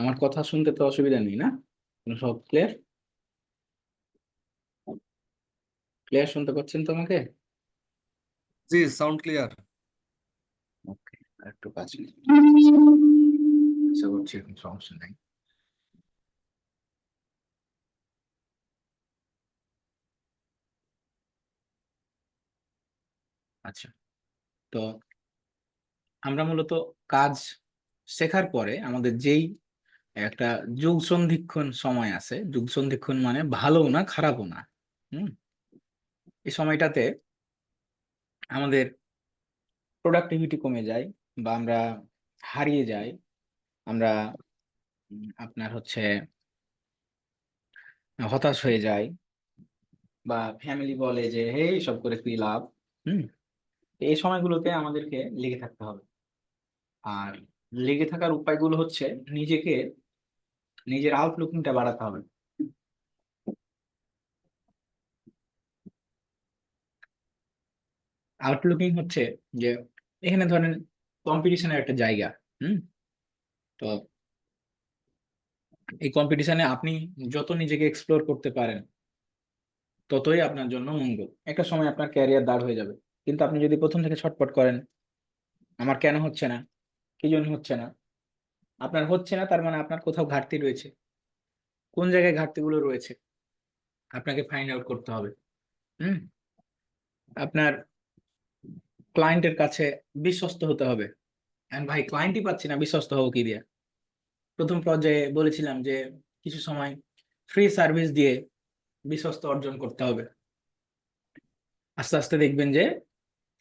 আমার কথা শুনতে তো অসুবিধা নেই না? সব ক্লিয়ার? ক্লিয়ার শুনতে পাচ্ছেন তো আমাকে? জি, সাউন্ড ক্লিয়ার। ওকে, একটু কাছে আশা করছি এখন সমস্যা নাই। আচ্ছা, তো আমরা মূলত কাজ শেখার পরে আমাদের যেই একটা যুগ সন্ধিক্ষণ সময় আছে, যুগ সন্ধিক্ষণ মানে ভালোও না খারাপও না। হুম। এই সময়টাতে আমাদের প্রোডাক্টিভিটি কমে যায়, বা আমরা হারিয়ে যাই। আমরা আপনার হচ্ছে হতাশ হয়ে যাই, বা ফ্যামিলি বলে যে হে সব করে কি লাভ। হুম। এই সময়গুলোতে আমাদেরকে লেগে থাকতে হবে। আর লেগে থাকার উপায়গুলো হচ্ছে নিজেকে, নিজের আউটলুকিংটা বাড়াতে হবে। আউটলুকিং হচ্ছে যে, এখানে ধরেন কম্পিটিশনের একটা জায়গা। হুম। তো এই কম্পিটিশনে আপনি যত নিজেকে এক্সপ্লোর করতে পারেন, ততই আপনার জন্য মঙ্গল। একটা সময় আপনার ক্যারিয়ার দাঁড় হয়ে যাবে। কিন্তু আপনি যদি প্রথম থেকে ছটপট করেন, আমার কেন হচ্ছে না, কি জন্য হচ্ছে না, আপনার হচ্ছে না তার মানে আপনার কোথাও ঘাটতি রয়েছে। কোন জায়গায় ঘাটতিগুলো রয়েছে আপনাকে ফাইন্ড আউট করতে হবে। হুম। আপনার ক্লায়েন্টের কাছে বিশ্বস্ত হতে হবে। And ভাই, ক্লায়েন্টই পাচ্ছি না, বিশ্বস্ত হবো কি দিয়ে? প্রথম পর্যায়ে বলেছিলাম যে কিছু সময় ফ্রি সার্ভিস দিয়ে বিশ্বস্ত অর্জন করতে হবে। আস্তে আস্তে দেখবেন যে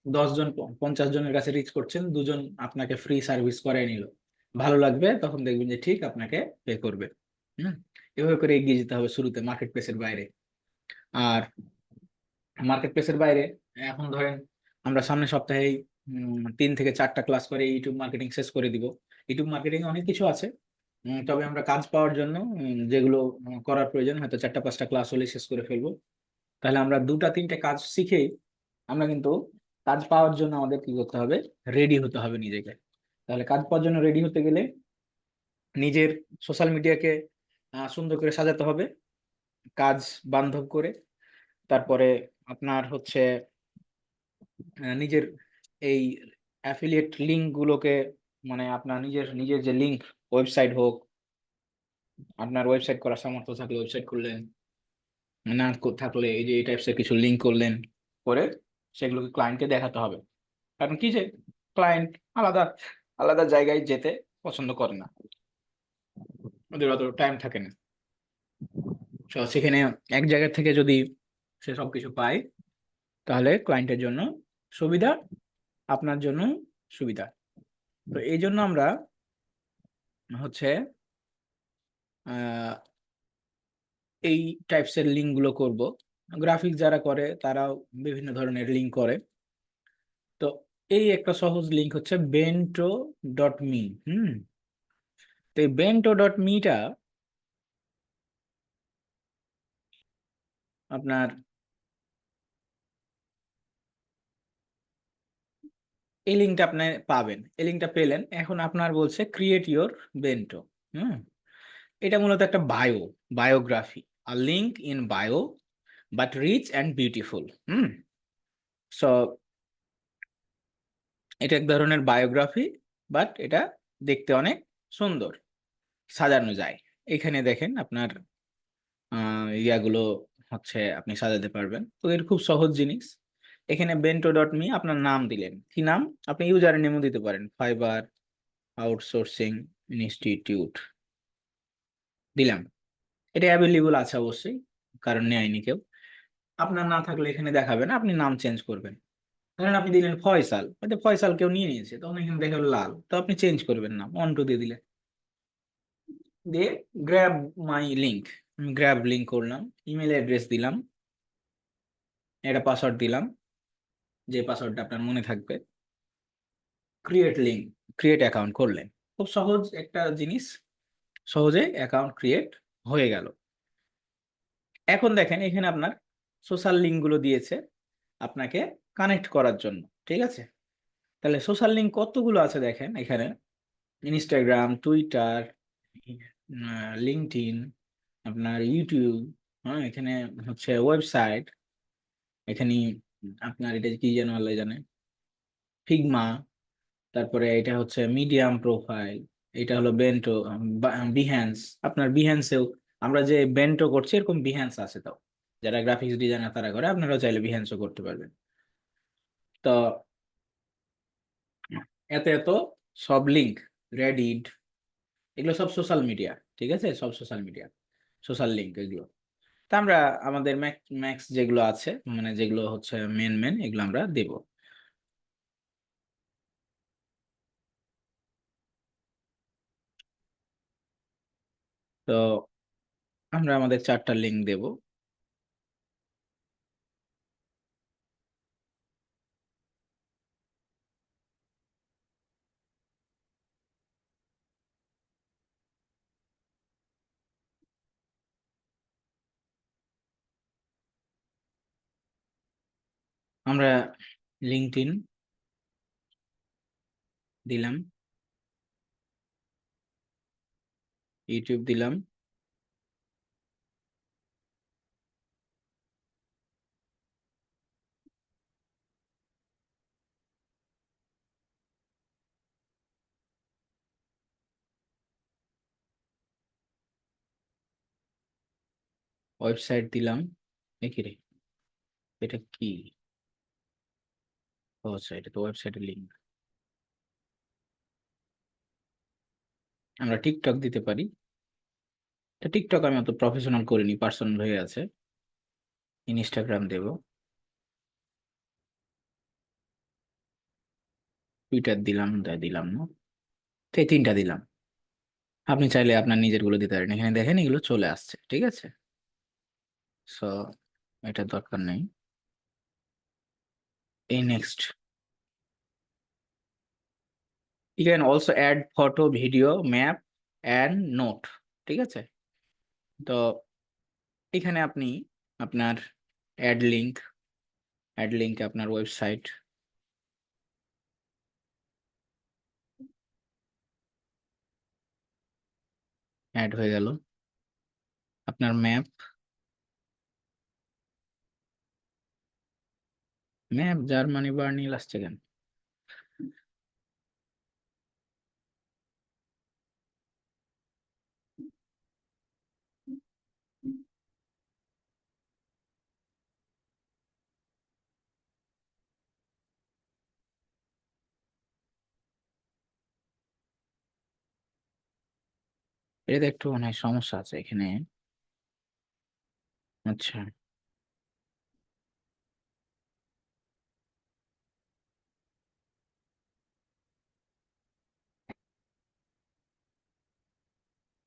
10 জন 50 জনের কাছে রিচ করছেন, দুজন আপনাকে ফ্রি সার্ভিস করাই নিল, ভালো লাগবে, তখন দেখবেন যে ঠিক আপনাকে পে করবে। হুম। এভাবে করে এগিয়ে যেতে হবে শুরুতে মার্কেট প্লেসের বাইরে। আর মার্কেট প্লেসের বাইরে এখন ধরেন আমরা সামনের সপ্তাহেই 3 থেকে 4টা ক্লাস করে ইউটিউব মার্কেটিং শেষ করে দিব। ইউটিউব মার্কেটিং অনেক কিছু আছে। তবে আমরা কাজ পাওয়ার জন্য যেগুলো করার প্রয়োজন, হয়তো 4টা 5টা ক্লাস হলে শেষ করে ফেলবো। তাহলে আমরা 2টা 3টে কাজ শিখেই আমরা কিন্তু কাজ পাওয়ার জন্য আমাদের কি করতে হবে, রেডি হতে হবে নিজেকে। তাহলে কাজ পাওয়ার জন্য রেডি হতে গেলে নিজের সোশ্যাল মিডিয়াকে সুন্দর করে সাজাতে হবে, কাজ বান্ধব করে। তারপরে আপনার হচ্ছে নিজের এই অ্যাফিলিয়েট লিঙ্ক গুলোকে, মানে আপনার নিজের নিজের যে লিঙ্ক, ওয়েবসাইট হোক, আপনার ওয়েবসাইট করার সামর্থ্য থাকলে ওয়েবসাইট করলেন, না থাকলে এই যে এই টাইপসের কিছু লিঙ্ক করলেন, করে সেগুলোকে ক্লায়েন্টকে দেখাতে হবে। কারণ কি যে ক্লায়েন্ট আলাদা আলাদা জায়গায় যেতে পছন্দ করে না, ওদের অত টাইম থাকে না। তো সেখানে এক জায়গা থেকে যদি সে সবকিছু পায়, তাহলে ক্লায়েন্টের জন্য সুবিধা, আপনার জন্য সুবিধা। তো এই জন্য আমরা হচ্ছে আহ এই টাইপসের লিঙ্ক গুলো করব। গ্রাফিক যারা করে তারাও বিভিন্ন ধরনের লিঙ্ক করে। তো এই একটা সহজ লিঙ্ক হচ্ছে bento.me। তো এই bento.me-টা আপনার, এই লিঙ্কটা আপনি পাবেন। এই লিঙ্কটা পেলেন, এখন আপনার বলছে ক্রিয়েট ইওর বেন্টো। হুম। এটা মূলত একটা biography, a link in bio but rich and beautiful. So এটা এক ধরনের বায়োগ্রাফি, বাট এটা দেখতে অনেক সুন্দর, সাজানো যায়। এখানে দেখেন আপনার ইয়াগুলো হচ্ছে আপনি সাজাতে পারবেন। তো এর খুব সহজ জিনিস। এখানে bento.me আপনার নাম দিলেন, কি নাম, আপনি ইউজার নেমও দিতে পারেন, ফাইবার আউটসোর্সিং ইনস্টিটিউট দিলাম। এটা অ্যাভেলেবল আছে অবশ্যই, কারণ নেয়নি কেউ। আপনার না থাকলে এখানে দেখাবে না, আপনি নাম চেঞ্জ করবেন। ধরেন আপনি দিলেন ফয়সাল, হয়তো ফয়সাল কেউ নিয়ে নিয়েছে, তখন এখানে দেখে লাল, তো আপনি চেঞ্জ করবেন নাম, অন্টু দিয়ে দিলেন। দিয়ে গ্র্যাব মাই লিঙ্ক, আমি গ্র্যাব লিঙ্ক করলাম, ইমেল অ্যাড্রেস দিলাম, একটা পাসওয়ার্ড দিলাম, যে পাসওয়ার্ডটা আপনার মনে থাকবে। ক্রিয়েট লিঙ্ক, ক্রিয়েট অ্যাকাউন্ট করলেন। খুব সহজ একটা জিনিস, সহজে অ্যাকাউন্ট ক্রিয়েট হয়ে গেল। এখন দেখেন এখানে আপনার সোশ্যাল লিঙ্ক গুলো দিয়েছে আপনাকে কানেক্ট করার জন্য, ঠিক আছে? তাহলে সোশ্যাল লিঙ্ক কতগুলো আছে দেখেন এখানে, ইনস্টাগ্রাম, টুইটার, লিঙ্কডইন, আপনার ইউটিউব, হ্যাঁ, এখানে হচ্ছে ওয়েবসাইট, এখানে আপনার এটা কি যেন আল্লাহ জানে, ফিগমা, তারপরে এটা হচ্ছে মিডিয়াম প্রোফাইল, এটা হলো বেন্টো, বিহ্যান্স। আপনার বিহ্যান্সেও আমরা যে বেন্টো করছি এরকম বিহ্যান্স আছে, তাও যারা গ্রাফিক্স ডিজাইনার তারা করে, আপনারাও চাইলে বিহ্যান্সও করতে পারবেন। তো এত এত সব লিঙ্ক, রেডিট, এগুলো সব সোশ্যাল মিডিয়া, ঠিক আছে, সব সোশ্যাল মিডিয়া, সোশ্যাল লিঙ্ক এগুলো। তা আমরা আমাদের ম্যাক্স যেগুলো আছে, মানে যেগুলো হচ্ছে মেন মেন, এগুলো আমরা দেব। তো আমরা আমাদের 4টা লিঙ্ক দেব। আমরা লিঙ্কডইন দিলাম, ইউটিউব দিলাম, ওয়েবসাইট দিলাম। একই রে, এটা কি? ওয়েবসাইট, তো ওয়েবসাইটের লিঙ্ক। আমরা টিকটক দিতে পারি। তো টিকটক আমি অত প্রফেশনাল করিনি, পার্সোনাল হয়ে আছে। ইনস্টাগ্রাম দেব, টুইটার দিলাম, দিলাম না, তো এই 3টা দিলাম। আপনি চাইলে আপনার নিজের গুলো দিতে পারেন, এখানে দেখেন এগুলো চলে আসছে, ঠিক আছে। সো এটা দরকার নেই। এই next, you can also add photo, video, map and note, ঠিক আছে। তো এখানে আপনি আপনার অ্যাড লিংক, অ্যাড লিংকে আপনার ওয়েবসাইট, অ্যাড হয়ে গেল। আপনার ম্যাপ, ম্যাপ জার্মানি বার্নিল আসছে কেন? এটা একটু মানে সমস্যা আছে এখানে। আচ্ছা,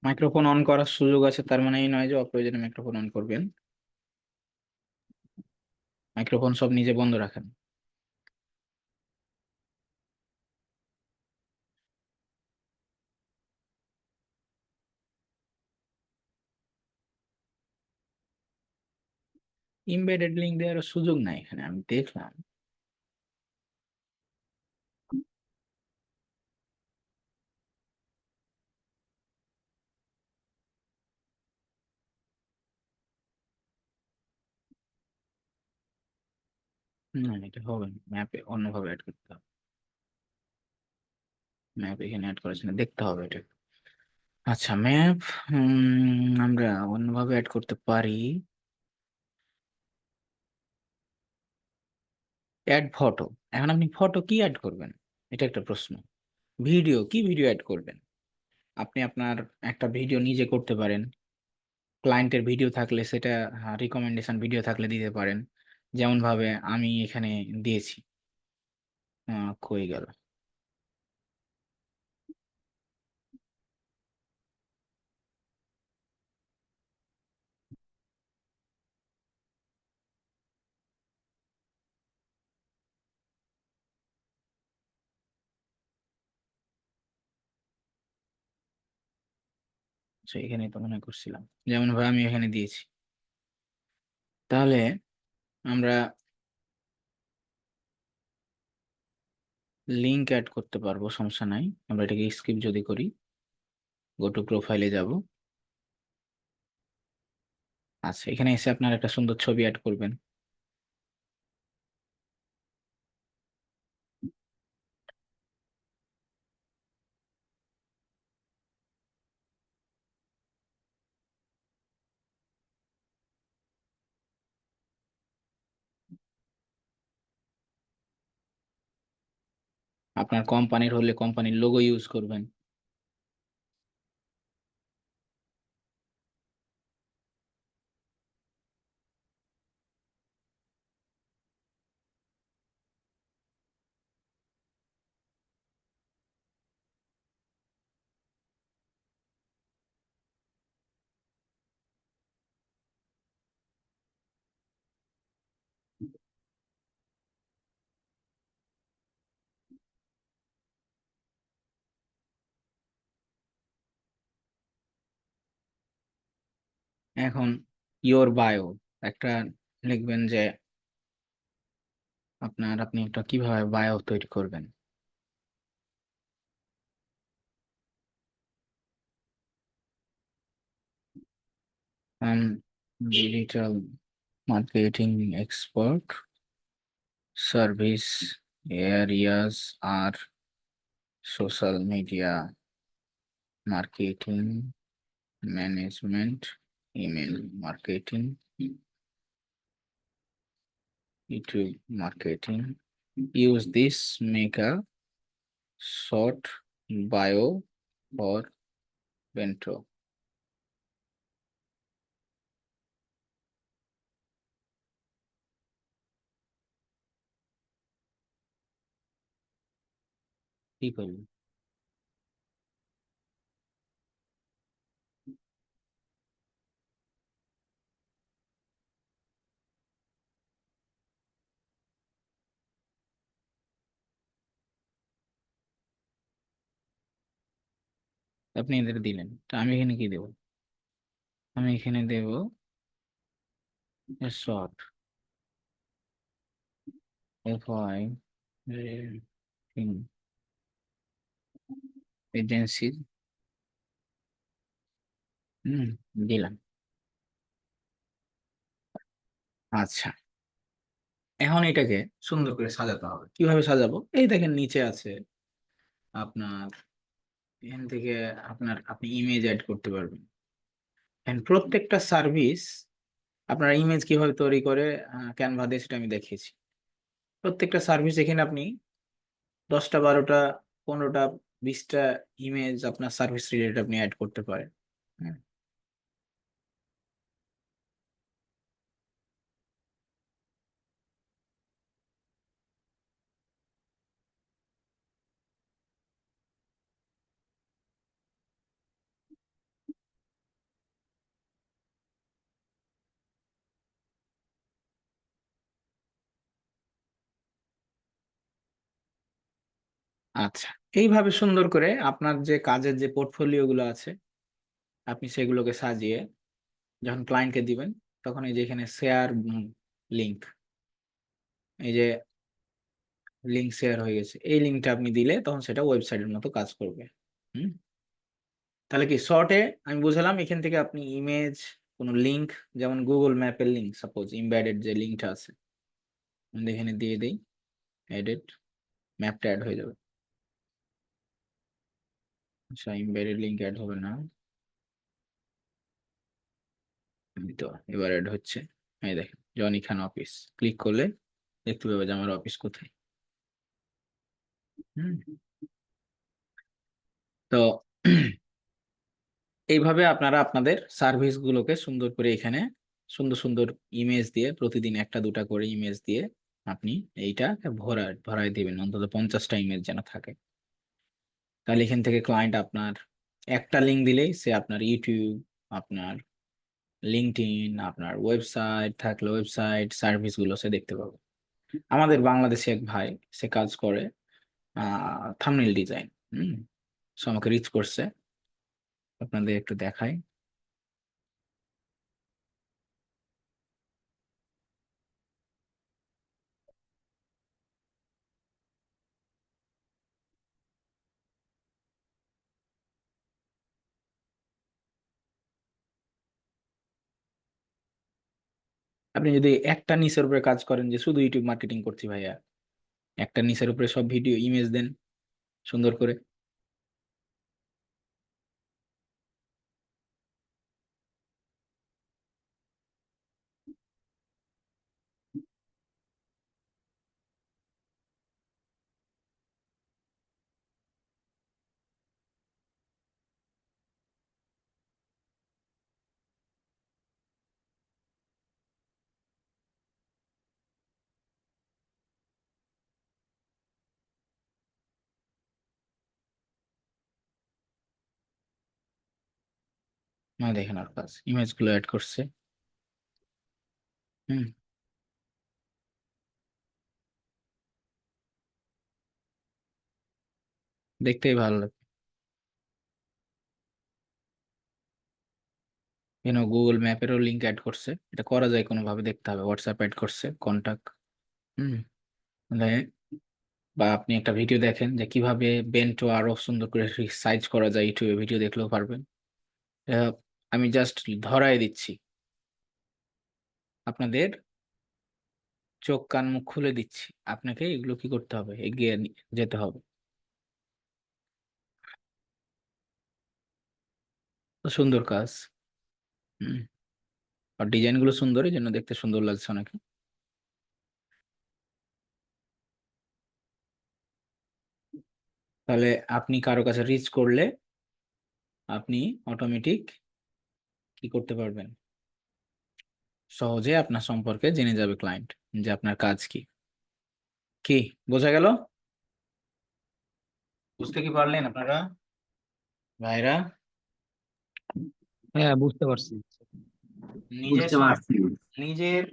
মাইক্রোফোন অন করার সুযোগ আছে, তার মানে এই নয় যে অপ্রয়োজনে মাইক্রোফোন অন করবেন। মাইক্রোফোন সব নিজে বন্ধ রাখেন। ইমবেডেড লিঙ্ক দেওয়ার সুযোগ নাই এখানে, আমি দেখলাম। না, এটা হবে না, ম্যাপে অন্যভাবে অ্যাড করতে হবে। ম্যাপ এখানে অ্যাড করেছে না, দেখতে হবে এটা। আচ্ছা, ম্যাপ আমরা অন্যভাবে অ্যাড করতে পারি। অ্যাড ফটো, এখন আপনি ফটো কি অ্যাড করবেন, এটা একটা প্রশ্ন। ভিডিও, কি ভিডিও অ্যাড করবেন? আপনি আপনার একটা ভিডিও নিজে করতে পারেন, ক্লায়েন্টের ভিডিও থাকলে সেটা, রিকমেন্ডেশন ভিডিও থাকলে দিতে পারেন, যেমন ভাবে আমি এখানে দিয়েছি। কই গেল? আচ্ছা, এখানে তো মনে করছিলাম যেমন ভাবে আমি এখানে দিয়েছি। তাহলে আমরা লিংক অ্যাড করতে পারবো, সমস্যা নাই। আমরা এটাকে স্কিপ যদি করি, গো টু প্রোফাইলে যাব। আচ্ছা, এখানে এসে আপনার একটা সুন্দর ছবি অ্যাড করবেন। আপনার কোম্পানির হলে কোম্পানির লোগো ইউজ করবেন। এখন ইওর বায়ো একটা লিখবেন যে আপনি একটা কিভাবে বায়ো তৈরি করবেন। Digital marketing expert, service areas R social media marketing management, email marketing, YouTube marketing. Use this, make a short bio for bento. কি করবেন? আপনি এদের দিলেন, তো আমি এখানে কি দেব? আমি এখানে দেব শর্ট, এফ আই এজেন্সি। হুম, দিলাম। আচ্ছা, এখন এটাকে সুন্দর করে সাজাতে হবে। কিভাবে সাজাবো? এই দেখেন নিচে আছে আপনার, এখান থেকে আপনি ইমেজ অ্যাড করতে পারবেন। And প্রত্যেকটা সার্ভিস আপনার ইমেজ কিভাবে তৈরি করে ক্যানভা দিয়ে সেটা আমি দেখিয়েছি। প্রত্যেকটা সার্ভিস এখানে আপনি 10টা 12টা 15টা 20টা ইমেজ আপনার সার্ভিস রিলেটেড আপনি অ্যাড করতে পারেন। হুম, আচ্ছা, এইভাবে সুন্দর করে আপনার যে কাজের যে পোর্টফোলিও গুলো আছে আপনি সেগুলোকে সাজিয়ে যখন ক্লায়েন্টকে দিবেন, তখন এই যে এখানে শেয়ার লিংক, এই যে লিংক শেয়ার হয়ে গেছে, এই লিংকটা আপনি দিলে তখন সেটা ওয়েবসাইটের মতো কাজ করবে। হুম, তাহলে কি শর্টে আমি বুঝালাম, এখান থেকে আপনি ইমেজ, কোনো লিংক, যেমন গুগল ম্যাপের লিংক, সাপোজ ইমবেডেড যে লিংকটা আছে আমি এখানে দিয়ে দিই, এডিট, ম্যাপটা অ্যাড হয়ে যাবে। আচ্ছা, ইমবেডেড লিংক অ্যাড হবে না, এই তো এবার অ্যাড হচ্ছে। এই দেখেন জনি খান অফিস, ক্লিক করলে দেখতে পাবে যে আমার অফিস কোথায়। হুম, তো এইভাবে আপনারা আপনাদের সার্ভিস গুলোকে সুন্দর করে এখানে সুন্দর সুন্দর ইমেজ দিয়ে, প্রতিদিন একটা দুটা করে ইমেজ দিয়ে আপনি এইটা ভরায় দিবেন, অন্তত 50টা ইমেজ যেন থাকে। তাহলে এখান থেকে ক্লায়েন্ট আপনার একটা লিঙ্ক দিলেই সে আপনার ইউটিউব, আপনার লিঙ্কডইন, আপনার ওয়েবসাইট থাকলে ওয়েবসাইট সার্ভিস গুলো সে দেখতে পাবে। আমাদের বাংলাদেশে এক ভাই, সে কাজ করে থাম্বনেল ডিজাইন। হুম, সে আমাকে রিচ করছে, আপনাদের একটু দেখাই। আপনি যদি একটা নিচের উপরে কাজ করেন যে শুধু ইউটিউব মার্কেটিং করছি ভাইয়া, একটা নিচের উপরে সব ভিডিও ইমেজ দেন সুন্দর করে, না দেখেন আর কাজ ইমেজ গুলো অ্যাড করছে। হুম, দেখতেই ভালো লাগে। গুগল ম্যাপেরও লিঙ্ক অ্যাড করছে, এটা করা যায় কোনোভাবে, দেখতে হবে। হোয়াটসঅ্যাপ অ্যাড করছে, কন্টাক্ট। হুম, মানে বা আপনি একটা ভিডিও দেখেন যে কিভাবে বেন্টো আরো সুন্দর করে সাইজ করা যায়, ইউটিউবে ভিডিও দেখলেও পারবেন। আহ, আমি জাস্ট ধরাই দিচ্ছি, আপনাদের চোখ কান মুখ খুলে দিচ্ছি, আপনাকে এগুলো কি করতে হবে, এগিয়ে যেতে হবে। তো সুন্দর কাজ। হুম, আর ডিজাইন গুলো সুন্দর, এই জন্য দেখতে সুন্দর লাগছে অনেকে। তাহলে আপনি কারো কাছে রিচ করলে আপনি অটোমেটিক কি করতে পারবেন, সহজে আপনার সম্পর্কে জেনে যাবে ক্লায়েন্ট, যে আপনার কাজ কি। কি বোঝা গেল? বুঝতে কি পারলেন আপনারা ভাইরা? হ্যাঁ, বুঝতে পারছি। নিজের নিজের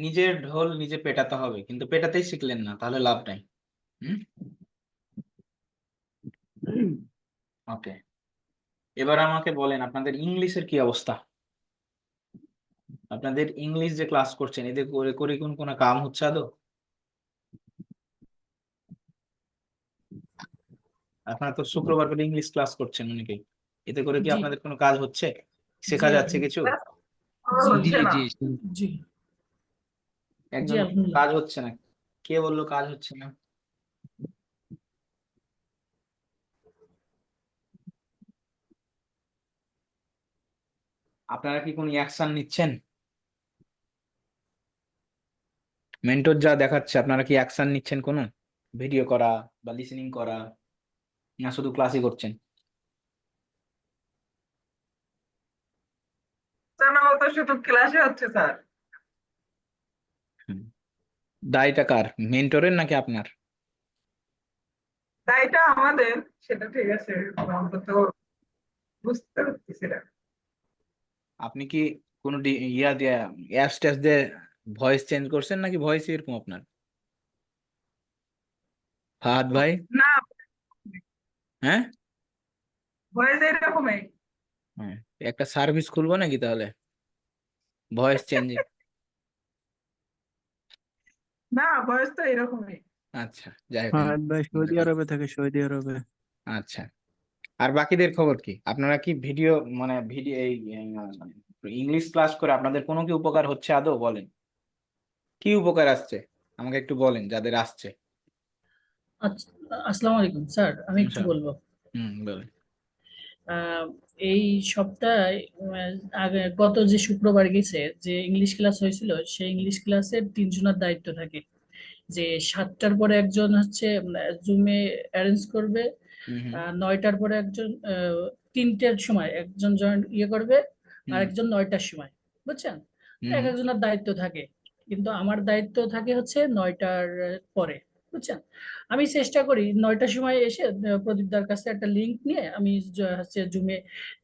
নিজের ঢোল নিজে পেটাতে হবে, কিন্তু পেটাতেই শিখলেন না, তাহলে লাভ নাই। হুম, ওকে। এবার আমাকে বলেন আপনাদের ইংলিশের কি অবস্থা? আপনাদের ইংলিশ যে ক্লাস করছেন, এদের করে করে কোনো কাম হচ্ছে আদৌ? আপনারা তো শুক্রবার করে ইংলিশ ক্লাস করছেন অনেকেই, এতে করে কি জি আপনাদের কোনো কাজ হচ্ছে, জি শেখা যাচ্ছে কিছু? জি জি হচ্ছে না। জি জি জি একজন আলহামদুলিল্লাহ। কাজ হচ্ছে না, কে বললো কাজ হচ্ছে না? আপনারা কি কোনো অ্যাকশন নিচ্ছেন? মেন্টর যা দেখাচ্ছে আপনারা কি অ্যাকশন নিচ্ছেন কোনো, ভিডিও করা বা লিসেনিং করা, না শুধু ক্লাসই করছেন? স্যার আমার তো শুধু ক্লাসে হচ্ছে স্যার। হুম। দায়টা কার, মেন্টরের নাকি আপনার? তাই এটা আমাদের, সেটা ঠিক আছে, আমরা তো বুঝতে পারতেছি না। আপনি কি কোনো ইয়া দিয়ে, অ্যাপস ট্যাপস দিয়ে ভয়েস চেঞ্জ করছেন, নাকি ভয়েস এরকম আপনার? ফাহাদ ভাই? না, হ্যাঁ, ভয়েস এরকমই। হ্যাঁ, একটা সার্ভিস খুলবো নাকি তাহলে, ভয়েস চেঞ্জিং? না, ভয়েস তো এরকমই। আচ্ছা, যাই হোক, হ্যাঁ ভাই, সৌদি আরবে থাকে, সৌদি আরবে। আচ্ছা। আর বাকিদের খবর কি? আপনারা কি ভিডিও, মানে ভিডিও এই ইংলিশ ক্লাস করে আপনাদের কোনো কি উপকার হচ্ছে আদৌ, বলেন? কি উপকার আসছে আমাকে একটু বলেন, যাদের আসছে। আচ্ছা, আসসালামু আলাইকুম স্যার, আমি একটু আচ্ছা। বলবো। বলেন। আহ, এই সপ্তাহে আগে গত যে শুক্রবার গেছে যে ইংলিশ ক্লাস হয়েছিল, সেই ইংলিশ ক্লাসের তিনজনের দায়িত্ব থাকে। যে 7টার পরে একজন হচ্ছে জুমে অ্যারেঞ্জ করবে, হুম, হুম, 9টার পরে একজন, 3টের সময় একজন জয়েন করবে, আর হুম, একজন 9টার সময়, বুঝছেন? তো হুম, এক একজনের দায়িত্ব থাকে, কিন্তু আমার দায়িত্ব থাকে হচ্ছে 9টার পরে, বুঝছেন? আমি চেষ্টা করি 9টার সময় এসে প্রদীপদার কাছে একটা লিংক নিয়ে আমি হচ্ছে জুমে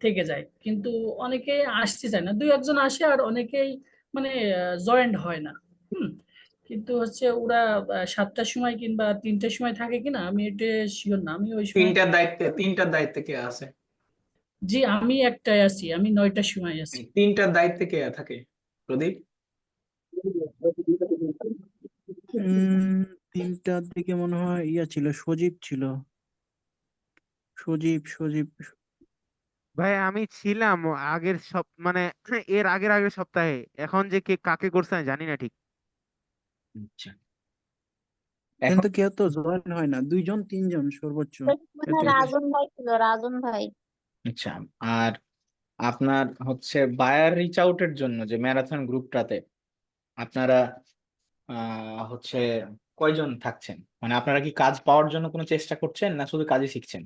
থেকে যাই, কিন্তু অনেকে আসতে চায় না, দুই একজন আসে আর অনেকেই মানে জয়েন্ট হয় না। হুম। কিন্তু হচ্ছে ওরা 7টার সময় কিংবা 3টার সময় থাকে কিনা আমি এটা শিওর না, আমি ওই সময়। তিনটার দায়িত্বে কে আছে? জি, আমি একটাই আছি, আমি 9টার সময় আছি। তিনটার দায়িত্বে কে থাকে, প্রদীপ? উম 3টার দিকে মনে হয় ইয়া ছিল, সজীব ছিল। সজীব সজীব ভাই আমি ছিলাম আগের মানে এর আগের সপ্তাহে, এখন যে কে কাকে করছে আমি জানি না ঠিক। আচ্ছা, এখন কিন্তু কেউ তো জয়েন হয় না, 2 জন 3 জন সর্বোচ্চ, মনে হয় এতই বেশি। রাজন ভাই ছিল, রাজন ভাই। আচ্ছা, আর আপনার হচ্ছে বায়ার রিচ আউটের জন্য যে ম্যারাথন গ্রুপটাতে আপনারা হচ্ছে কয়জন থাকছেন, মানে আপনারা কি কাজ পাওয়ার জন্য কোনো চেষ্টা করছেন না শুধু কাজই শিখছেন?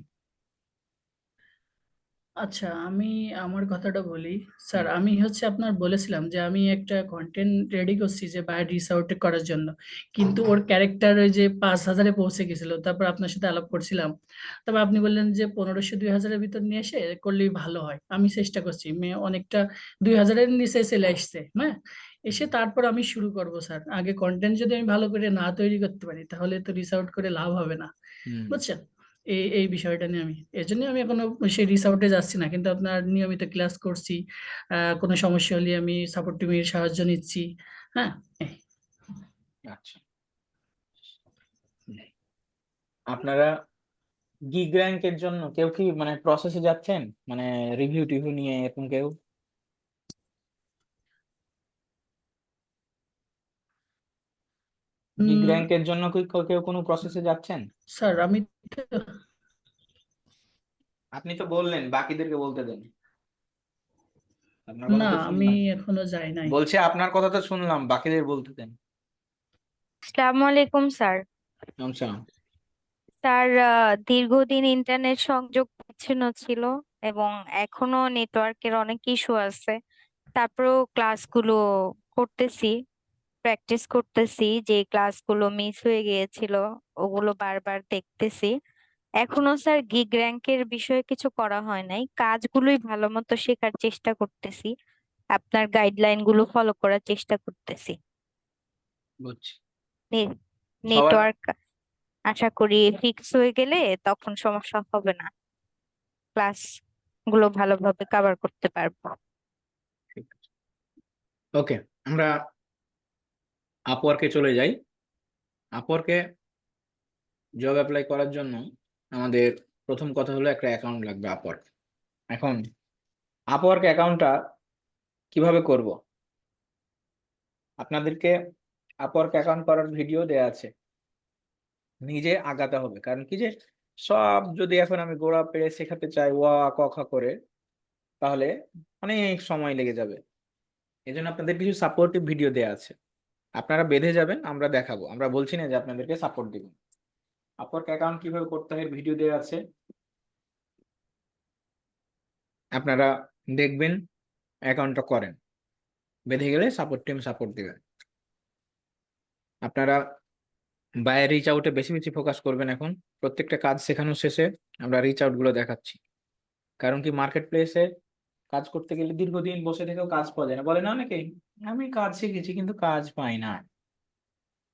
আচ্ছা, আমি আমার কথাটা বলি স্যার। আমি হচ্ছে আপনার বলেছিলাম যে আমি একটা কন্টেন্ট রেডি করছি যে বায়ার রিচ আউট করার জন্য, কিন্তু ওর ক্যারেক্টার ওই যে 5,000-এ পৌঁছে গেছিল। তারপর আপনার সাথে আলাপ করছিলাম, তারপর আপনি বললেন যে 1,500-2,000-এর ভিতর নিয়ে এসে করলেই ভালো হয়। আমি চেষ্টা করছি, মেয়ে অনেকটা 2,000-এর নিচে চলে আসছে, হ্যাঁ। এসে তারপর আমি শুরু করব স্যার। আগে কন্টেন্ট যদি আমি ভালো করে না তৈরি করতে পারি তাহলে তো রিচ আউট করে লাভ হবে না, হুম। বুঝছেন? এই বিষয়টা নিয়ে আমি এর জন্য আমি এখনো সেই রিসর্টে যাচ্ছি না, কিন্তু আপনার নিয়মিত ক্লাস করছি। কোনো সমস্যা হলে আমি সাপোর্ট টিমের সাহায্য নিচ্ছি, হ্যাঁ। এই। আচ্ছা, আপনারা গিগ র্যাঙ্কের জন্য কেউ কি মানে প্রসেসে যাচ্ছেন, মানে রিভিউ টিভিউ নিয়ে এরকম কেউ? গিগ উম, র্যাঙ্কের জন্য কি কেউ কোনো প্রসেসে যাচ্ছেন? স্যার আমি তো আপনি তো বললেন বাকিদেরকে বলতে দেন, আপনার কথা না, তো আমি শুনলাম। এখনো যাই নাই। বলছে আপনার কথা তো শুনলাম, বাকিদের বলতে দেন। আসসালামু আলাইকুম স্যার। আচ্ছা। স্যার, দীর্ঘদিন ইন্টারনেট সংযোগ বিচ্ছিন্ন ছিল এবং এখনো নেটওয়ার্কের অনেক ইস্যু আছে। তারপরেও ক্লাসগুলো করতেছি, প্র্যাকটিস করতেছি। যে ক্লাসগুলো মিস হয়ে গিয়েছিল ওগুলো বারবার দেখতেছি। এখনো স্যার গিগ র্যাঙ্কের বিষয়ে কিছু করা হয় নাই, কাজগুলোই ভালো মতো শেখার চেষ্টা করতেছি, আপনার গাইডলাইন গুলো ফলো করার চেষ্টা করতেছি। বুঝছি। সবার নেটওয়ার্ক আশা করি ফিক্স হয়ে গেলে তখন সমস্যা হবে না, ক্লাস গুলো ভালোভাবে কভার করতে পারবো। ঠিক আছে। ওকে, আমরা আপওয়ার্কে চলে যাই। আপওয়ার্কে জব অ্যাপ্লাই করার জন্য আমাদের প্রথম কথা হলো একটা অ্যাকাউন্ট লাগবে আপওয়ার্ক। এখন আপওয়ার্ক অ্যাকাউন্টটা কিভাবে করব, আপনাদেরকে আপওয়ার্ক অ্যাকাউন্ট করার ভিডিও দেয়া আছে, নিজে আগাতে হবে। কারণ কি যে সব যদি এখন আমি গোড়া পেরে শেখাতে চাই ওয়া ক খ করে, তাহলে অনেক সময় লেগে যাবে। এই জন্য আপনাদের কিছু সাপোর্টিভ ভিডিও দেয়া আছে, আপনারা বেঁধে যাবেন, আমরা দেখাবো। আমরা বলছি না যে আপনাদেরকে সাপোর্ট দিব। আপওয়ার্ক অ্যাকাউন্ট কিভাবে করতে হয় ভিডিও দেওয়া আছে, আপনারা দেখবেন, অ্যাকাউন্টটা করেন, বেঁধে গেলে সাপোর্ট টিম সাপোর্ট দিবে। আপনারা বায়ার রিচ আউটে বেশি বেশি ফোকাস করবেন। এখন প্রত্যেকটা কাজ শেখানোর শেষে আমরা রিচ আউট গুলো দেখাচ্ছি। কারণ কি মার্কেট প্লেসে কাজ করতে গেলে দীর্ঘদিন বসে থেকেও কাজ পাওয়া যায় না, বলে না অনেকেই আমি কাজ শিখেছি কিন্তু কাজ পাই না।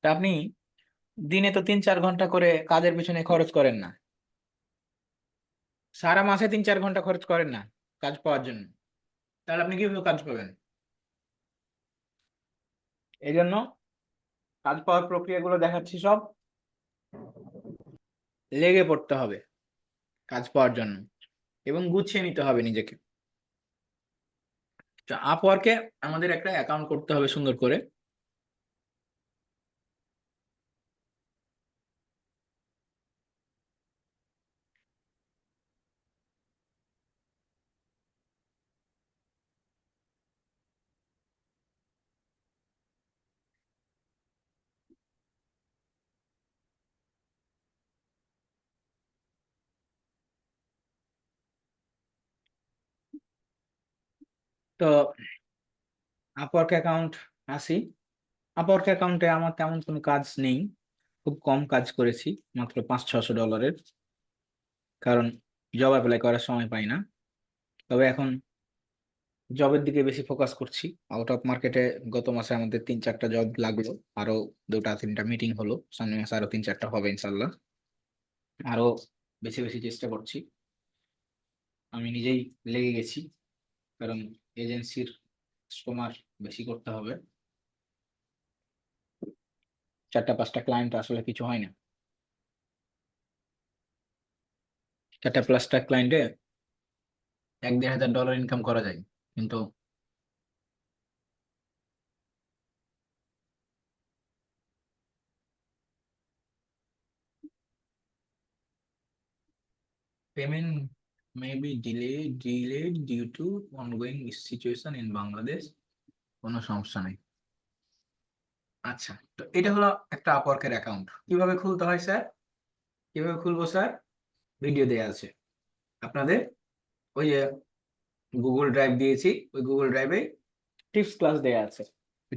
তা আপনি দিনে তো 3-4 ঘন্টা করে কাজের পিছনে খরচ করেন না, সারা মাসে 3-4 ঘন্টা খরচ করেন না কাজ পাওয়ার জন্য, তাহলে আপনি কিভাবে কাজ পাবেন? এই জন্য কাজ পাওয়ার প্রক্রিয়াগুলো দেখাচ্ছি সব, লেগে পড়তে হবে কাজ পাওয়ার জন্য এবং গুছিয়ে নিতে হবে নিজেকে। আপওয়ার্কে আমাদের একটা অ্যাকাউন্ট করতে হবে সুন্দর করে। তো আপওয়ার্ক অ্যাকাউন্ট আসি, আপওয়ার্ক অ্যাকাউন্টে আমার তেমন কোনো কাজ নেই, খুব কম কাজ করেছি, মাত্র $500-600, কারণ জব অ্যাপ্লাই করার সময় পাই না। তবে এখন জবের দিকে বেশি ফোকাস করছি। আউট অফ মার্কেটে গত মাসে আমাদের 3-4টা জব লাগলো, আরো 2-3টা মিটিং হলো, সামনের মাসে আরো 3-4টা হবে ইনশাল্লাহ। আরো বেশি বেশি চেষ্টা করছি, আমি নিজেই লেগে গেছি, কারণ এজেন্সির কাস্টমার বেশি করতে হবে। 4টা-5টা ক্লায়েন্ট আসলে কিছু হয় না, 4টা+টা ক্লায়েন্টে $1,000-1,500 ইনকাম করা যায়, কিন্তু payment may be delayed due to ongoing situation in Bangladesh. কোনো সমস্যা নেই। আচ্ছা, তো এটা হলো একটা আপওয়ার্কের অ্যাকাউন্ট। কিভাবে খুলতে হয় স্যার? কিভাবে খুলবো স্যার? ভিডিও দেয়া আছে আপনাদের। ওই যে গুগল ড্রাইভ দিয়েছি, ওই গুগল ড্রাইভে টিপস ক্লাস দেয়া আছে।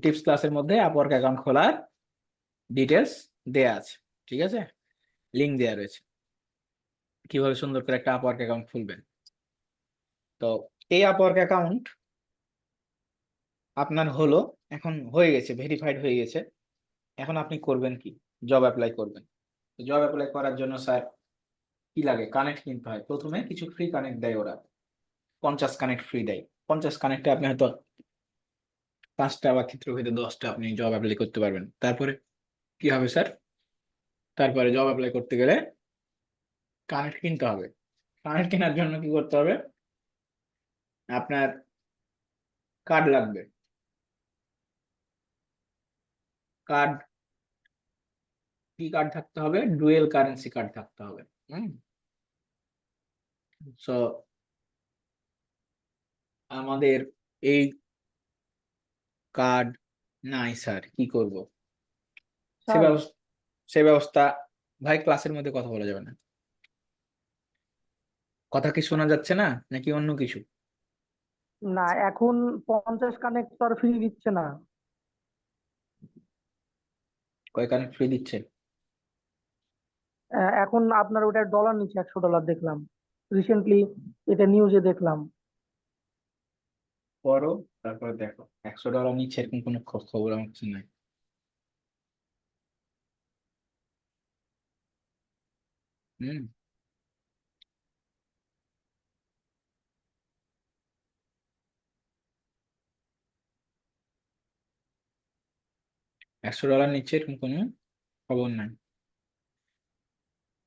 টিপস ক্লাসের মধ্যে আপওয়ার্ক অ্যাকাউন্ট খোলার ডিটেলস দেয়া আছে, ঠিক আছে? লিংক দেয়া রয়েছে কিভাবে সুন্দর করে একটা আপওয়ার্ক অ্যাকাউন্ট খুলবেন। তো এই আপওয়ার্ক অ্যাকাউন্ট আপনার হলো, এখন হয়ে গেছে, ভেরিফাইড হয়ে গেছে। এখন আপনি করবেন কি? জব অ্যাপ্লাই করবেন। জব অ্যাপ্লাই করার জন্য স্যার কি লাগে? কানেক্ট কিনতে হয়। প্রথমে কিছু ফ্রি কানেক্ট দেয় ওরা, 50 কানেক্ট ফ্রি দেয়। 50 কানেক্টে আপনি হয়তো 5টা বা ক্ষেত্রভেদে 10টা আপনি জব অ্যাপ্লাই করতে পারবেন। তারপরে কি হবে স্যার? তারপরে জব অ্যাপ্লাই করতে গেলে কানেক্ট কিনতে হবে। কানেক্ট কেনার জন্য কি করতে হবে? আপনার কার্ড লাগবে। কার্ড, কি কার্ড থাকতে হবে? ডুয়েল কারেন্সি কার্ড থাকতে হবে। সো আমাদের এই কার্ড নাই স্যার, কি করব? সে স্যার ব্যবস্থা সে ব্যবস্থা ভাই, ক্লাসের মধ্যে কথা বলা যাবে না। কথা কি শোনা যাচ্ছে না নাকি অন্য কিছু? না, এখন 50 কানেক্ট তো আর ফ্রি দিচ্ছে না। কয় কানেক্ট ফ্রি দিচ্ছে? এখন আপনার ওটা ডলার নিচ্ছে, $100 দেখলাম রিসেন্টলি, এটা নিউজে দেখলাম। করো, তারপরে দেখো। $100 নিচ্ছে এরকম কোনো খবর আমার কাছে নাই। হুম $100 নিচ্ছে এরকম কোনো খবর নাই।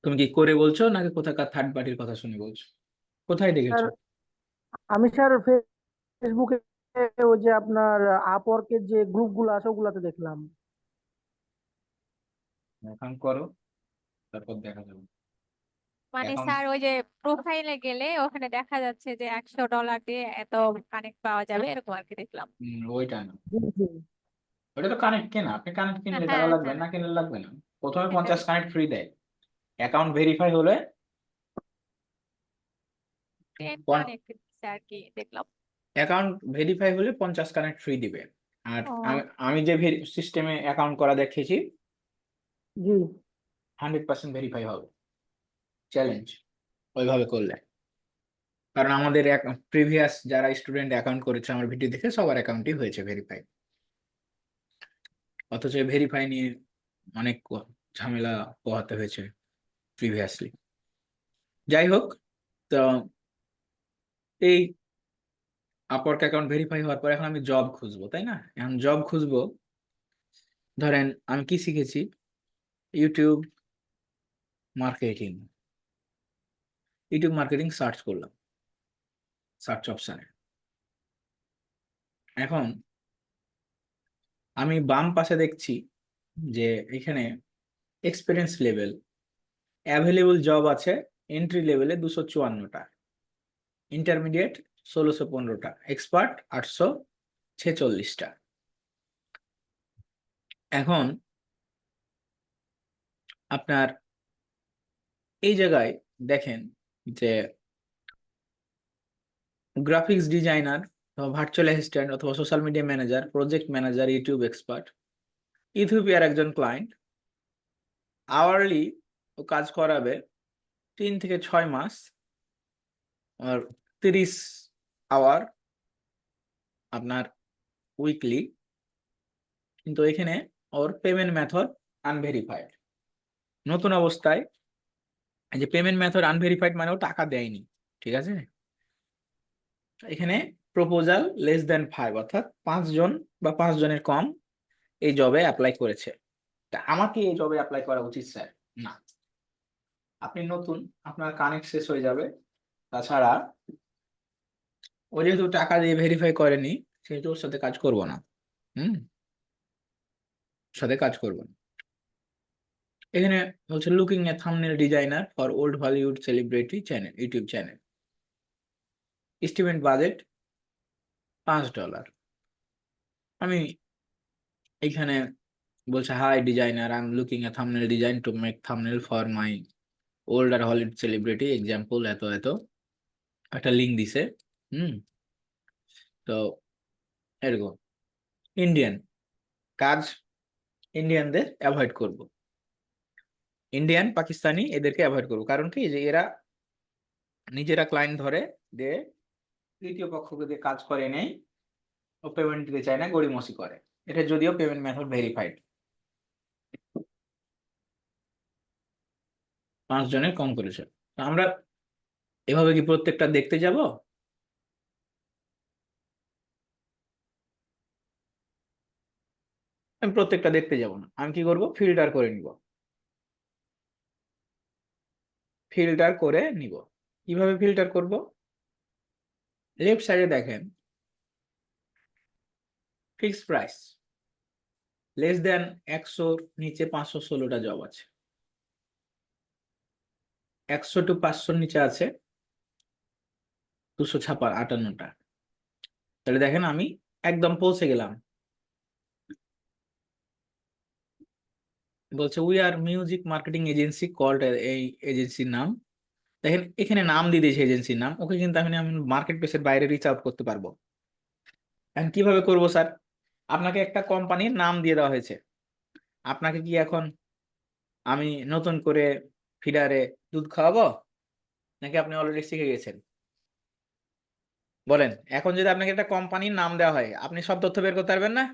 তুমি কি করে বলছো নাকি কোথাকার থার্ড পার্টির কথা শুনে বলছো? কোথায় স্যার দেখেছো? আমি স্যার ফেসবুকে ওই যে আপনার আপওয়ার্কের যে গ্রুপ গুলো আছে ওগুলাতে দেখলাম। এখন করো, তারপর দেখা যাবে। মানে এখন স্যার ওই যে প্রোফাইলে গেলে ওখানে দেখা যাচ্ছে যে $100 দিয়ে এত কানেক্ট পাওয়া যাবে এরকম আর কি দেখলাম। ওইটা না, জি জি। ওইটা তো কানেক্ট কেনা। আপনি কানেক্ট হ্যাঁ কিনলে টাকা হ্যাঁ লাগবে হ্যাঁ, না, কিনলে লাগবে না। প্রথমে সেটাই 50 কানেক্ট ফ্রি দেয়। অ্যাকাউন্ট ভেরিফাই হলে 10 কানেক্ট দিচ্ছে আর কি দেখলাম। অ্যাকাউন্ট ভেরিফাই হলে 50 কানেক্ট ফ্রি দিবে। আর ও আমি যে সিস্টেমে অ্যাকাউন্ট করা দেখেছি, জি 100% ভেরিফাই হবে। চ্যালেঞ্জ ওইভাবে করলে। কারণ আমাদের প্রিভিয়াস যারা স্টুডেন্ট অ্যাকাউন্ট করেছে আমার ভিডিও দেখে সবার অ্যাকাউন্টই হয়েছে ভেরিফাই। অথচ ভেরিফাই নিয়ে অনেক ঝামেলা পোহাতে হয়েছে প্রিভিয়াসলি। যাই হোক, তো এই আপওয়ার্ক অ্যাকাউন্ট ভেরিফাই হওয়ার পর এখন আমি জব খুঁজবো, তাই না? এখন জব খুঁজবো, ধরেন আমি কি শিখেছি? YouTube marketing. YouTube marketing search করলাম সার্চ অপশনে। এখন আমি বাম পাশে দেখছি যে এখানে এক্সপিরিয়েন্স লেভেল অ্যাভেলেবল জব আছে। এন্ট্রি লেভেলে 254টা, ইন্টারমিডিয়েট 1615টা, এক্সপার্ট 846টা। এখন আপনার এই জায়গায় দেখেন যে গ্রাফিক্স ডিজাইনার অথবা ভার্চুয়াল অ্যাসিস্ট্যান্ট অথবা social media manager, project manager, YouTube expert, ইথিওপিয়ার একজন ক্লায়েন্ট, আওয়ারলি ও কাজ করাবে 3 থেকে 6 মাস, আর 30 আওয়ার আপনার উইকলি। কিন্তু এখানে ওর পেমেন্ট মেথড আনভেরিফাইড। নতুন অবস্থায় এই যে পেমেন্ট মেথড আনভেরিফাইড মানে ও টাকা দেয়নি, ঠিক আছে? এখানে প্রপোজাল লেস দেন 5, অর্থাৎ 5 জন বা 5 জনের কম এই জবে অ্যাপ্লাই করেছে। তা আমাকে এই জবে অ্যাপ্লাই করা উচিত স্যার? না, আপনি নতুন, আপনার কানেক্ট শেষ হয়ে যাবে। তাছাড়া ও যেহেতু টাকা দিয়ে ভেরিফাই করেনি, সেহেতু ওর সাথে কাজ করব না। সাথে কাজ করব না। এখানে হচ্ছে looking a thumbnail designer for old Hollywood celebrity channel, YouTube channel. Estimate budget $5। আমি এখানে বলছে, hi designer, I am looking a thumbnail design to make thumbnail for my old আর হলিউড সেলিব্রিটি এক্সাম্পল এত এত, একটা লিঙ্ক দিছে। হুম তো এরকম ইন্ডিয়ান কাজ, ইন্ডিয়ানদের অ্যাভয়েড করব, ইন্ডিয়ান পাকিস্তানি এদেরকে অ্যাভয়েড করব। কারণ কি, যে এরা নিজেরা ক্লায়েন্ট ধরে দিয়ে তৃতীয় পক্ষকে দিয়ে কাজ করে নেই, ও পেমেন্ট দিতে চায় না, গড়িমসি করে। এটা যদিও পেমেন্ট মেথড ভেরিফাইড। 5 জনের কম করেছে। তো আমরা এভাবে কি প্রত্যেকটা দেখতে যাব? আমি প্রত্যেকটা দেখতে যাব না। আমি কি করব, ফিল্টার করে নিব। ফিল্টার করে নিব। কিভাবে ফিল্টার করব? লেফট সাইডে দেখেন ফিক্স প্রাইস, লেস দেন 100 নিচে 516টা জব আছে, 100 টু 500 নিচে আছে 258টা। তাহলে দেখেন আমি একদম পৌঁছে গেলাম। বলছে we are music marketing agency called, এই এজেন্সির নাম দেখেন, এখানে নাম দিয়ে দিয়েছে এজেন্সির নাম। ওকে কিন্তু আমি মার্কেট প্লেসের বাইরে রিচ আউট করতে পারবো। এখন কিভাবে করব স্যার? আপনাকে একটা কোম্পানির নাম দিয়ে দেওয়া হয়েছে, আপনাকে কি এখন আমি নতুন করে ফিডারে দুধ খাওয়াবো, নাকি আপনি অলরেডি শিখে গেছেন? বলেন, এখন যদি আপনাকে একটা কোম্পানির নাম দেওয়া হয়, আপনি সব তথ্য বের করতে পারবেন না?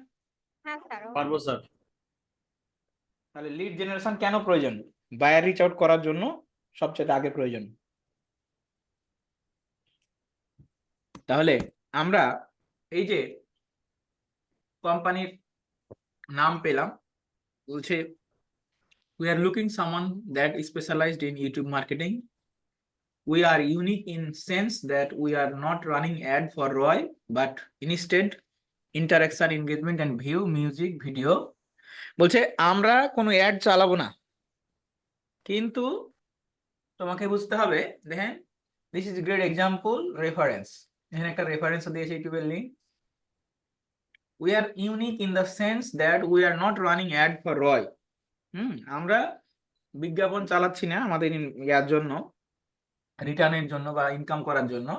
হ্যাঁ স্যার পারবো স্যার। তাহলে লিড জেনারেশন কেন প্রয়োজন? বায়ার রিচ আউট করার জন্য সবচেয়ে আগে প্রয়োজন। তাহলে আমরা এই যে কোম্পানির নাম পেলাম, বলছে we are looking someone that is specialized in YouTube marketing. We are unique in sense that we are not running ad for ROI, but instead interaction, engagement and view music video. বলছে আমরা কোনো add চালাবো না, কিন্তু তোমাকে বুঝতে হবে, দেখেন this is great example reference, এখানে একটা রেফারেন্স দিয়েছে ইউটিউবের link. We are unique in the sense that we are not running ad for Roy. আমরা বিজ্ঞাপন চালাচ্ছি না আমাদের ইয়ার জন্য, রিটার্নের জন্য বা ইনকাম করার জন্য।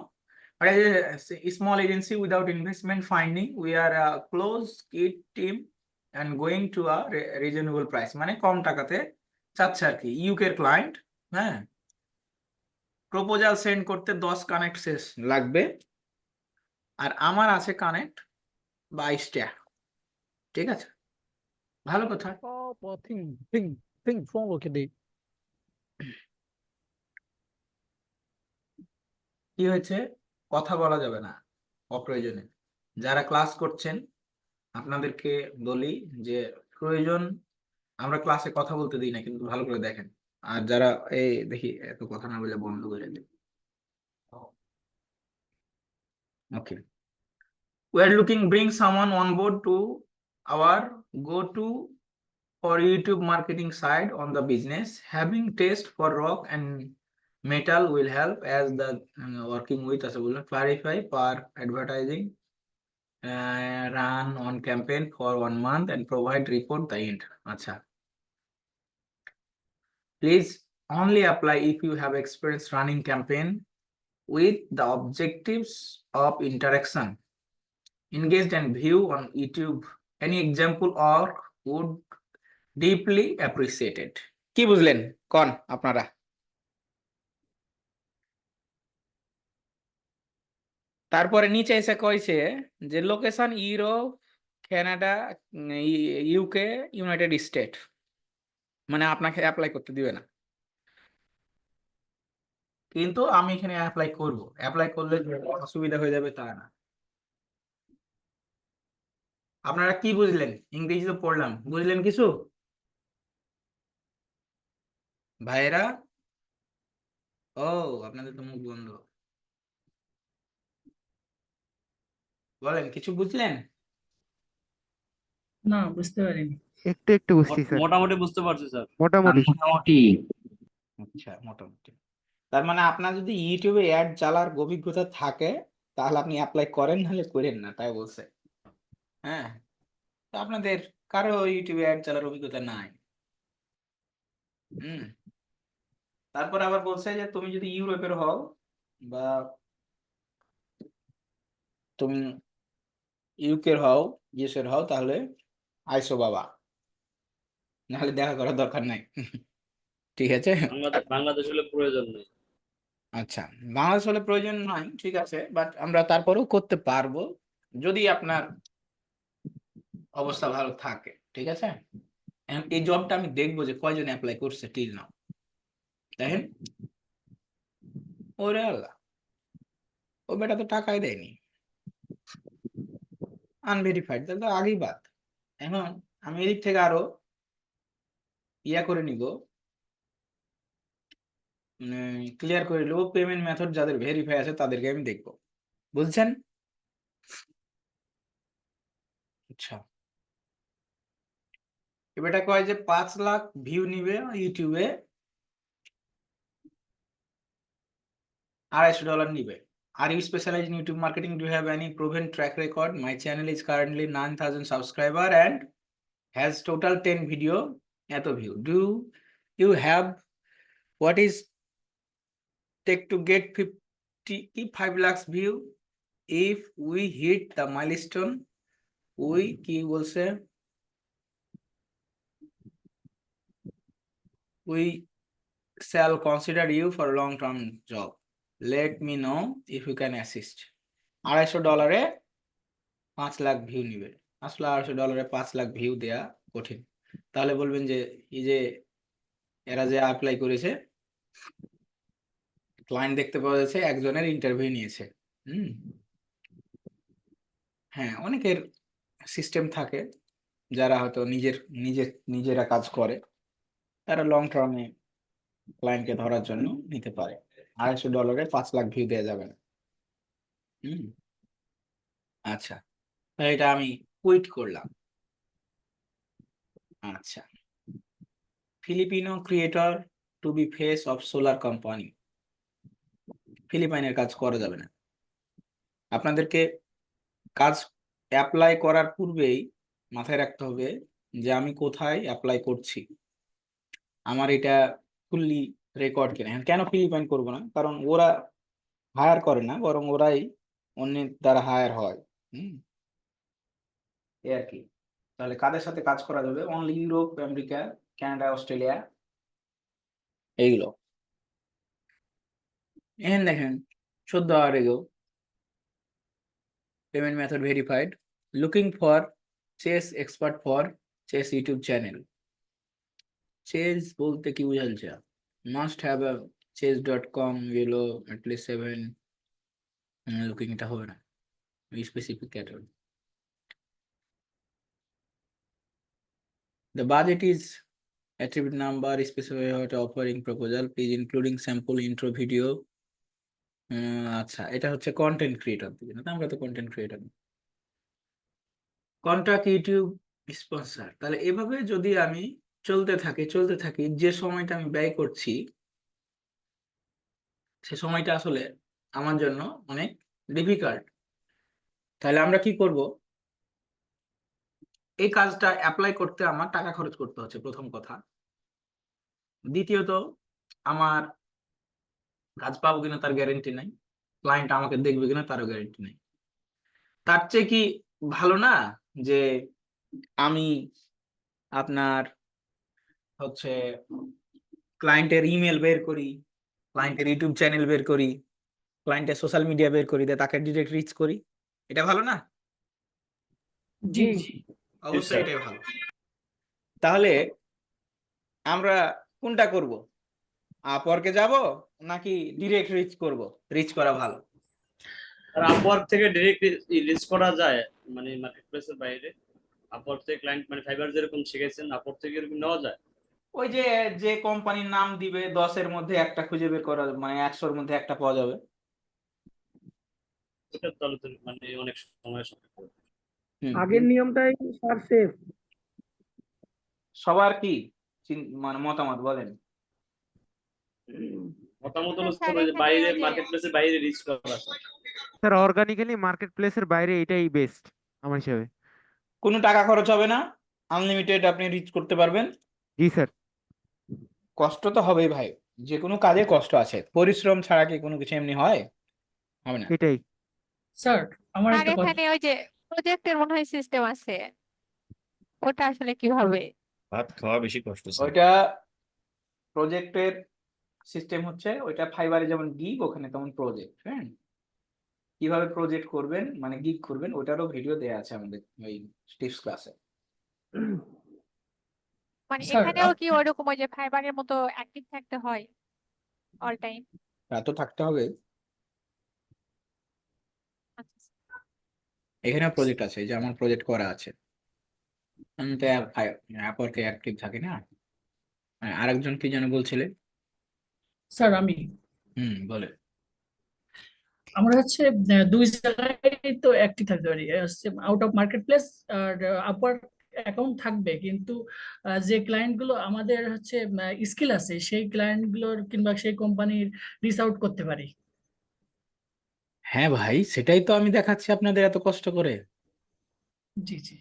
Small agency without investment finding we are close knit team and going to a reasonable price, মানে কম টাকাতে চাচ্ছে আর কি। ইউকের ক্লায়েন্ট, হ্যাঁ, প্রপোজাল সেন্ড করতে 10 কানেক্ট শেষ লাগবে, আর আমার আছে কানেক্ট 22টা। ঠিক আছে, ভালো কথা। কি হয়েছে, কথা বলা যাবে না অপ্রয়োজনে। যারা ক্লাস করছেন আপনাদেরকে বলি যে প্রয়োজন, আমরা ক্লাসে কথা বলতে দিই না, কিন্তু ভালো করে দেখেন। আর যারা এই দেখি এত কথা না বলে বন্ধ করে দিই। ওকে, we are looking bring someone on board to our go to for YouTube marketing side on the business. Having taste for rock and metal will help as the working with us will clarify per advertising, run on campaign for 1 month and provide report the end. Acha, please only apply if you have experience running campaign with the objectives of interaction, engaged and view on YouTube. Any example or would deeply appreciated. কি বুঝলেন কোন আপনারা? তারপরে নিচে এসে কইছে যে location Europe, Canada, UK, United state, মানে আপনাকে অ্যাপ্লাই করতে দিবে না, কিন্তু আমি এখানে অ্যাপ্লাই করব। অ্যাপ্লাই করলে যে অসুবিধা হয়ে যাবে তা না। আপনারা কি বুঝলেন? ইংরেজি তো পড়লাম, বুঝলেন কিছু ভাইয়েরা? ও, আপনাদের তো মুখ বন্ধ। বলেন, কিছু বুঝলেন? না, বুঝতে পারিনি। একটু একটু বুঝছি স্যার, মোটামুটি বুঝতে পারছি স্যার। মোটামুটি। মোটামুটি। আচ্ছা, মোটামুটি। তার মানে আপনার যদি ইউটিউবে অ্যাড চালার অভিজ্ঞতা থাকে তাহলে আপনি অ্যাপ্লাই করেন, নাহলে করেন না, তাই বলছে। হ্যাঁ, তো আপনাদের কারো ইউটিউবে অ্যাড চালার অভিজ্ঞতা নাই। হুম। তারপর আবার বলছে যে তুমি যদি ইউরোপের হও বা তুমি ইউকের হও, ইউএসের হও, তাহলে আইসো বাবা, নাহলে দেখা করার দরকার নাই। ঠিক আছে। বাংলাদেশ হলে প্রয়োজন নেই। আচ্ছা, বাংলাদেশ হলে প্রয়োজন নয়, ঠিক আছে, বাট আমরা তারপরেও করতে পারবো যদি আপনার অবস্থা ভালো থাকে। ঠিক আছে। এখন এই জবটা আমি দেখবো যে কয়জন অ্যাপ্লাই করছে টিল নাও। দেখেন, ওরে আল্লাহ, ও বেটা তো টাকাই দেয়নি, আনভেরিফাইড, তাহলে তো আগেই বাদ। এখন আমি এদিক থেকে আরো ইয়া করে নিব, ক্লিয়ার করে নেবো পেমেন্ট মেথড যাদের ভেরিফাই আছে তাদেরকে আমি দেখবো। বুঝছেন? আচ্ছা, এবারটা কয় যে 5 লাখ ভিউ নিবে ইউটিউবে, $250 নিবে। Are you specialized in YouTube marketing? Do you have any proven track record? My channel is currently 9,000 subscriber and has total 10 video এত view. Do you have what is take to get 55 lakhs view? If we hit the milestone, we কি বলছে, we shall consider you for a long term job. Let me know if you can assist. $250 5 lakh view নিবে। আসলে $250 5 lakh view দেয়া কঠিন। তাহলে বলবেন যে এই যে এরা যে অ্যাপ্লাই করেছে, ক্লায়েন্ট দেখতে পাওয়া যাচ্ছে একজনের ইন্টারভিউ নিয়েছে। হ্যাঁ, অনেকের সিস্টেম থাকে যারা হয়তো নিজেরা কাজ করে, তারা লং টার্মে ক্লায়েন্টকে ধরার জন্য নিতে পারে। $250 5 লাখ ভিউ দেওয়া যাবে না। আচ্ছা, এটা আমি কুইট করলাম। আচ্ছা, Filipino creator to be face of solar company. ফিলিপাইনের কাজ করা যাবে না। আপনাদেরকে কাজ অ্যাপ্লাই করার পূর্বেই মাথায় রাখতে হবে যে আমি কোথায় অ্যাপ্লাই করছি, আমার এটা ফুললি রেকর্ড কিনা। কেন ফিলিপাইন করবো না? কারণ ওরা হায়ার করে না, বরং ওরাই অন্যের দ্বারা হায়ার হয়। এই আর কি। তাহলে কাদের সাথে কাজ করা যাবে? Only Europe, America, Canada, Australia, এইগুলো। এখানে দেখেন 14 hour ago payment method verified, looking for chess expert for chess YouTube channel. chess বলতে কি বোঝাচ্ছে? must have a chess.com below at least 7 looking, এটা হবে না, specific category. The budget is attribute number specified offering proposal, please including sample intro video. আচ্ছা, এটা হচ্ছে content creator দিকে না, আমরা তো content creator. Contract YouTube sponsor. তাহলে এভাবে যদি আমি চলতে থাকি, যে সময়টা আমি ব্যয় করছি সে সময়টা আসলে আমার জন্য অনেক ডিফিকাল্ট। তাহলে আমরা কি করব? এই কাজটা অ্যাপ্লাই করতে আমার টাকা খরচ করতে হচ্ছে, প্রথম কথা। দ্বিতীয়ত, আমার কাজ পাবো কিনা তার গ্যারেন্টি নাই, ক্লায়েন্ট আমাকে দেখবে কিনা তারও গ্যারেন্টি নাই। তার চেয়ে কি ভালো না যে আমি আপনার হচ্ছে ক্লায়েন্টের ইমেল বের করি, ক্লায়েন্টের ইউটিউব চ্যানেল বের করি, ক্লায়েন্টের সোশ্যাল মিডিয়া বের করি, দিয়ে তাকে ডিরেক্ট রিচ করি? এটা ভালো না? জি, অবশ্যই এটাই ভালো। তাহলে আমরা কোনটা করব? আপওয়ার্কে যাব নাকি ডিরেক্ট রিচ করব? রিচ করা ভালো। আর আপওয়ার্ক থেকে ডাইরেক্ট রিচ করা যায়, মানে মার্কেটপ্লেসের বাইরে আপওয়ার্ক থেকে ক্লায়েন্ট, মানে ফাইবার যেরকম শিখেছেন আপওয়ার্ক থেকে এরকম নেওয়া যায়। ওই যে কোম্পানির নাম দিবে 10-এর মধ্যে একটা খুঁজে বের করা, মানে 100-এর মধ্যে একটা পাওয়া যাবে। ওটা তাহলে তো মানে অনেক সময় সাপেক্ষ। হুম, আগের নিয়মটাই স্যার সেফ। সবার কি মানে মতামত বলেন? মতামত হলো স্যার যে এখানে বাইরে ওই যে মার্কেট প্লেসের বাইরে রিচ করা স্যার। স্যার অর্গানিক্যালি মার্কেট প্লেসের বাইরে এটাই বেস্ট আমার হিসাবে। কোনো টাকা খরচ হবে না, আনলিমিটেড আপনি রিচ করতে পারবেন। জি স্যার। কষ্ট তো হবেই ভাই, যে কোনো কাজে কষ্ট আছে, পরিশ্রম ছাড়া কি কোনো কিছু এমনি হয়? হবে না। এটাই। স্যার আমার আর একটা কথা, এখানে ওই যে প্রজেক্টের মনে হয় সিস্টেম আছে, ওটা আসলে কিভাবে? ভাত খাওয়া বেশি কষ্ট স্যার। ওইটা প্রজেক্টের সিস্টেম হচ্ছে, ওইটা ফাইবারে যেমন গিগ, ওখানে তেমন প্রজেক্ট। হ্যাঁ, কিভাবে প্রজেক্ট করবেন মানে গিগ করবেন, ওটারও ভিডিও দেয়া আছে আমাদের ওই টিপস ক্লাসে। মানে স্যার এখানেও কি ওরকম ওই যে ফাইবারের মতো অ্যাক্টিভ থাকতে হয় অল টাইম? তা তো থাকতে হবে। এখানে প্রজেক্ট আছে, এই যে আমার প্রজেক্ট করা আছে, আমি তো অ্যাপওয়ার্কে অ্যাক্টিভ থাকি না। হ্যাঁ, আরেকজন কি যেন বলছিলে? স্যার আমি বলে। আমরা হচ্ছে দুই জায়গায় তো অ্যাক্টিভ থাকতে পারি, আউট অফ মার্কেট প্লেস আর আপওয়ার্ক অ্যাকাউন্ট থাকবে, কিন্তু যে ক্লায়েন্ট গুলো আমাদের হচ্ছে স্কিল আছে সেই ক্লায়েন্ট গুলোর কিংবা সেই কোম্পানির রিচ আউট করতে পারি। হ্যাঁ ভাই, সেটাই তো আমি দেখাচ্ছি আপনাদের এত কষ্ট করে। জি জি।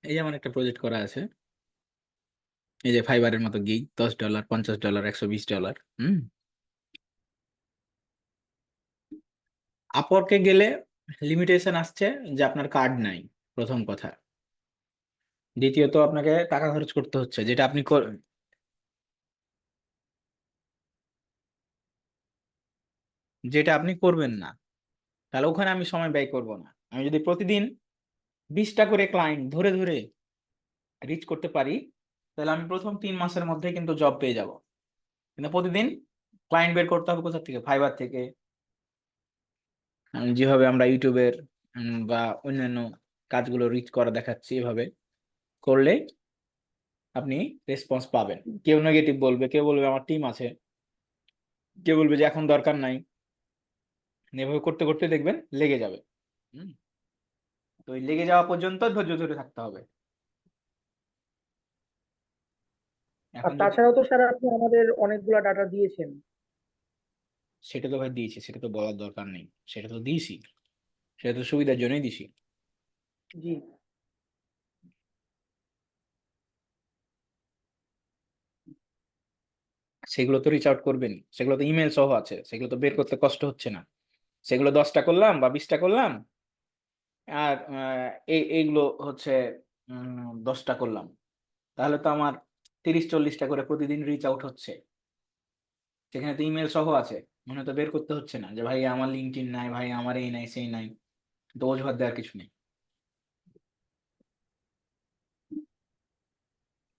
এই যে আমার একটা প্রজেক্ট করা আছে, এই যে ফাইবারের মতো গিগ, $10, $50, $120। আপওয়ার্কে গেলে লিমিটেশন আসছে যে আপনার কার্ড নাই, প্রথম কথা। দ্বিতীয়ত আপনাকে টাকা খরচ করতে হচ্ছে, যেটা আপনি করবেন না। তাহলে ওখানে আমি সময় ব্যয় করব না। আমি যদি প্রতিদিন 20টা করে ক্লায়েন্ট ধরে ধরে রিচ করতে পারি, তাহলে আমি প্রথম 3 মাসের মধ্যে কিন্তু জব পেয়ে যাব। কিন্তু প্রতিদিন ক্লায়েন্ট বের করতে হবে কোথা থেকে? ফাইবার থেকে। যেভাবে আমরা ইউটিউবের বা অন্যান্য কাজগুলো রিচ করা দেখাচ্ছি, এভাবে করলে আপনি রেসপন্স পাবেন। কেউ নেগেটিভ বলবে, কেউ বলবে আমার টিম আছে, কেউ বলবে যে এখন দরকার নাই। এভাবে করতে করতে দেখবেন লেগে যাবে। তো ওই লেগে যাওয়া পর্যন্ত ধৈর্য ধরে থাকতে হবে। আর এখন যদি তাছাড়াও তো স্যার আপনি আমাদের অনেকগুলা ডাটা দিয়েছেন। সেটা তো ভাই দিয়েছি, সেটা তো বলার দরকার নেই, সেটা তো দিয়েছি, সেটা তো সুবিধার জন্যই দিছি। জি। সেগুলো তো রিচ আউট করবেন, সেগুলো তো ইমেল সহ আছে, সেগুলো তো বের করতে কষ্ট হচ্ছে না। সেগুলো 10টা করলাম বা 20টা করলাম, আর এইগুলো হচ্ছে 10টা করলাম, তাহলে তো আমার 30-40টা করে প্রতিদিন রিচ আউট হচ্ছে। সেখানে তো ইমেল সহ আছে, মনে তো বের করতে হচ্ছে না যে ভাই আমার লিঙ্কডইন নাই, ভাই আমার এই নাই সেই নাই, তো অজুহাত দেওয়ার কিছু নেই।